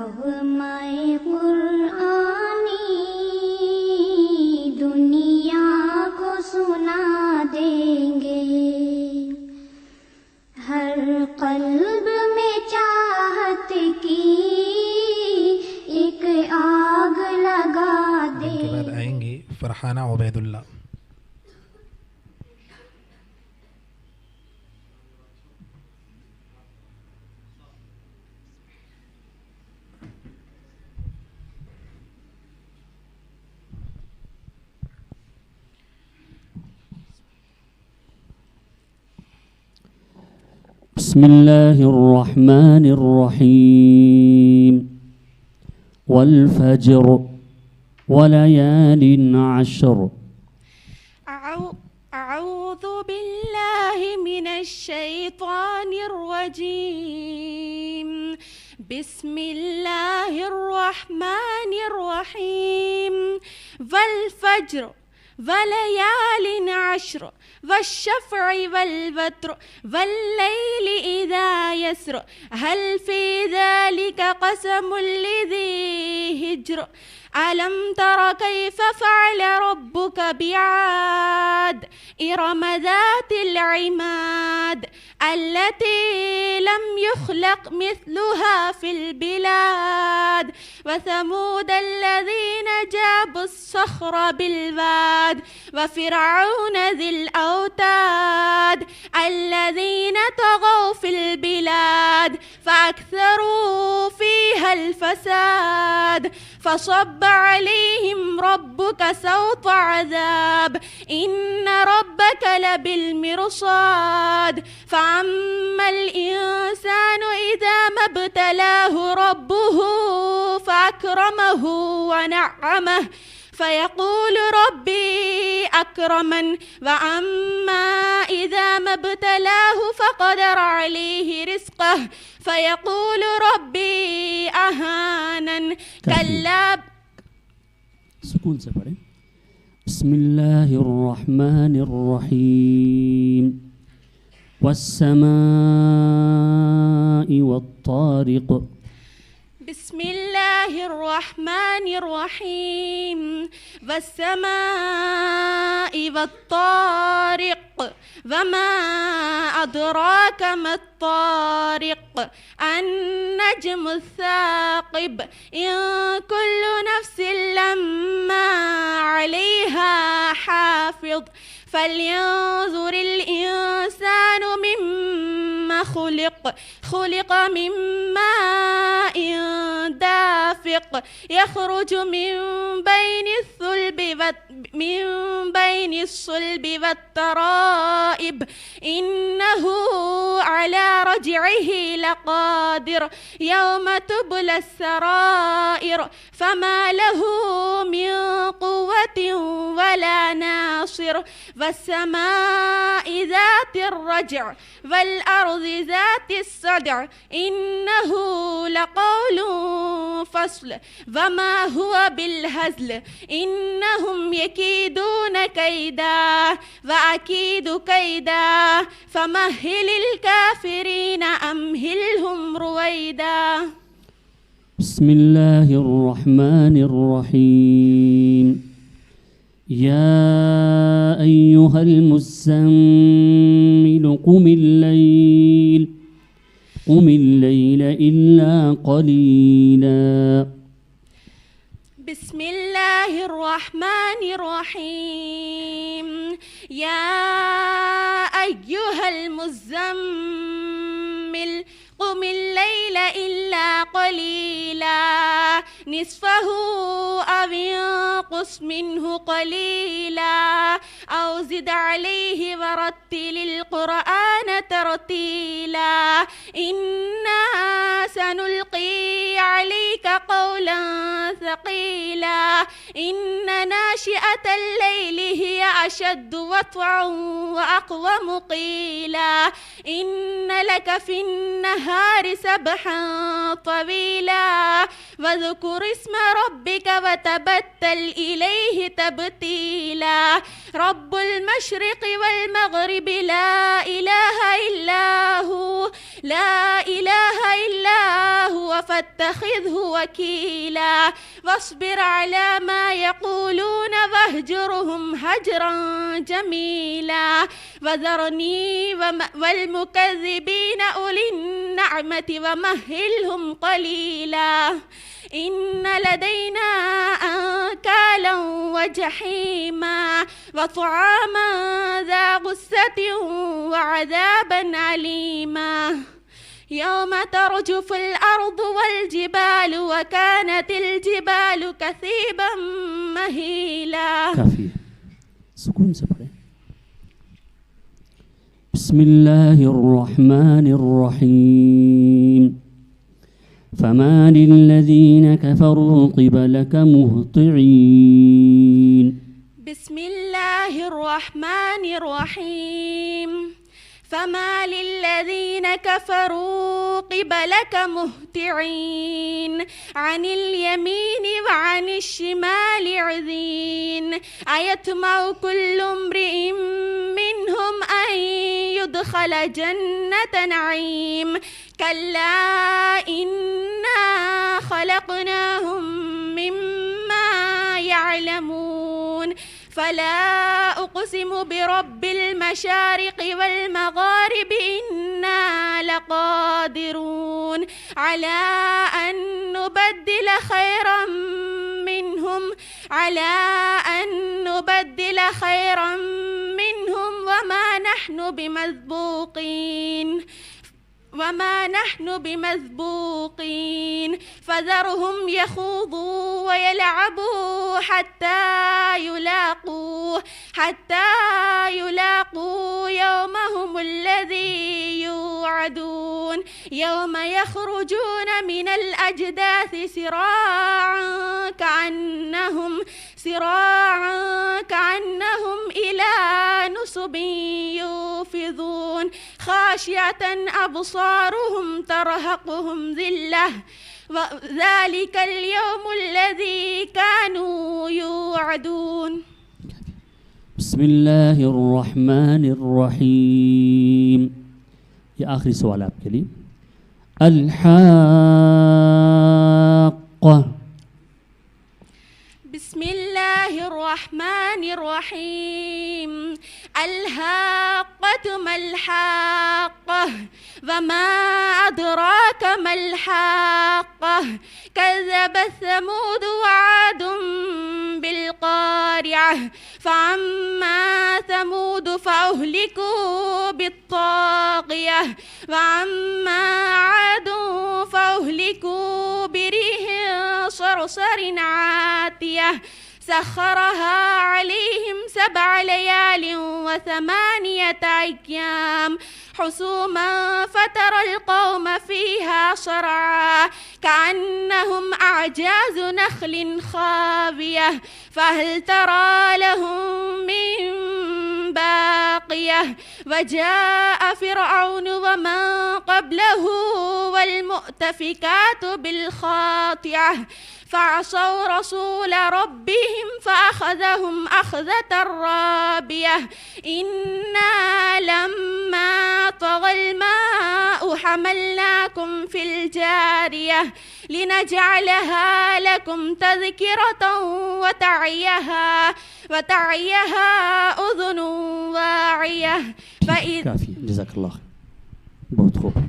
नग़्मे क़ुरआनी दुनिया को सुना देंगे। हर क़ल्ब में चाहत की एक आग लगा दे। के बाद आएंगी फरहाना उबैदुल्ला। بسم الله الرحمن الرحيم والفجر وليال عشر. أعوذ بالله من الشيطان الرجيم. بسم الله الرحمن الرحيم والفجر وليال عشر والشفع والوتر والليل إذا يسر هل في ذلك قسم لذي هجر ألم تر كيف فعل ربك بعاد إرم ذات العماد التي لم يخلق مثلها في البلاد وثمود الذين جابوا الصخر بالواد وفرعون ذي الأوتاد الذين طغوا في البلاد فأكثروا فيها الفساد فصب عليهم ربك سوط عذاب إن ربك لبالمرصاد فأما الإنسان إذا ما ابتلاه ربه فأكرمه ونعمه فيقول ربي أكرمن وأما إذا ما ابتلاه فقدر عليه رزقه فيقول ربي أهانن كلا. سكون से पढ़ें. بسم الله الرحمن الرحيم والسماء والطارق. بسم الله الرحمن الرحيم والسماء والطارق وما أدراك ما الطارق النجم الثاقب إن كل نفس لما عليها حافظ فلينظر الإنسان مما خلق من ماء دافق يخرج من بين الصلب والترائب إنه على رجعه لقادر يوم تبلى السرائر فما له من قوة ولا ناصر والسماء ذات الرجع والأرض ذات الصدع إنه لقول فصل وما هو بالهزل إنهم يكيدون كيدا وأكيد كيدا فمهل الكافرين أمهلهم رويدا. بسم الله الرحمن الرحيم يا أيها المزمل قم الليل إلا قليلا. بسم الله الرحمن الرحيم يا أيها المزمل قم الليل إلا قليلا نصفه أو انقص منه قليلا أو زد عليه ورتل القرآن ترتيلا إنا سنلقي عليك قولا ثقيلا إن ناشئة الليل هي أشد وطئا وأقوم قيلا إن لك في النهار سبحا طويلا واذكر اسم ربك وتبتل إليه تبتيلا رب المشرق والمغرب لا إله إلا هو فاتخذه وكيلا واصبر على ما يقولون واهجرهم هجرا جميلا وذرني والمكذبين أولي النعمة ومهلهم قليلا إن لدينا أنكالا وجحيما وطعاما ذا غصة وعذابا عليما يوم ترجف الأرض والجبال وكانت الجبال كثيبا مهيلا كافية سكون سبري بسم الله الرحمن الرحيم فما للذين كفروا قبلك مهطعين بسم الله الرحمن الرحيم فما للذين كفروا قبلك مهطعين عن اليمين وعن الشمال عزين أيطمع كل امرئ منهم أن يدخل جنة نعيم كلا إنا خلقناهم مما يعلمون فلا أقسم برب المشارق والمغارب إنا لقادرون على أن نبدل خيرا منهم وما نحن بمسبوقين فذرهم يخوضوا ويلعبوا حتى يلاقوا يومهم الذي يوعدون يوم يخرجون من الأجداث سراعا كأنهم إلى نصب يوفضون خاشعة أبصارهم ترهقهم ذلة وذلك اليوم الذي كانوا يوعدون بسم الله الرحمن الرحيم يا آخر سؤال आपके लिए الحاقة بسم الله الرحمن الرحيم الحاقة ما الحاقة وما أدراك ما الحاقة كذبت ثمود وعاد بالقارعة فأما ثمود فأهلكوا بالطاغية وأما عاد فأهلكوا بريح صرصر عاتية سخرها عليهم 7 ليال و8 أيام حسوما فترى القوم فيها صرعا كأنهم أعجاز نخل خاوية فهل ترى لهم من باقية وجاء فرعون ومن قبله والمؤتفكات بالخاطئة فعصوا رسول ربهم فأخذهم أخذة رابية إنا لما طغى الماء حملناكم في الجارية لنجعلها لكم تذكرة وتعيها أذن واعية كافي جزاك الله बहुत खूब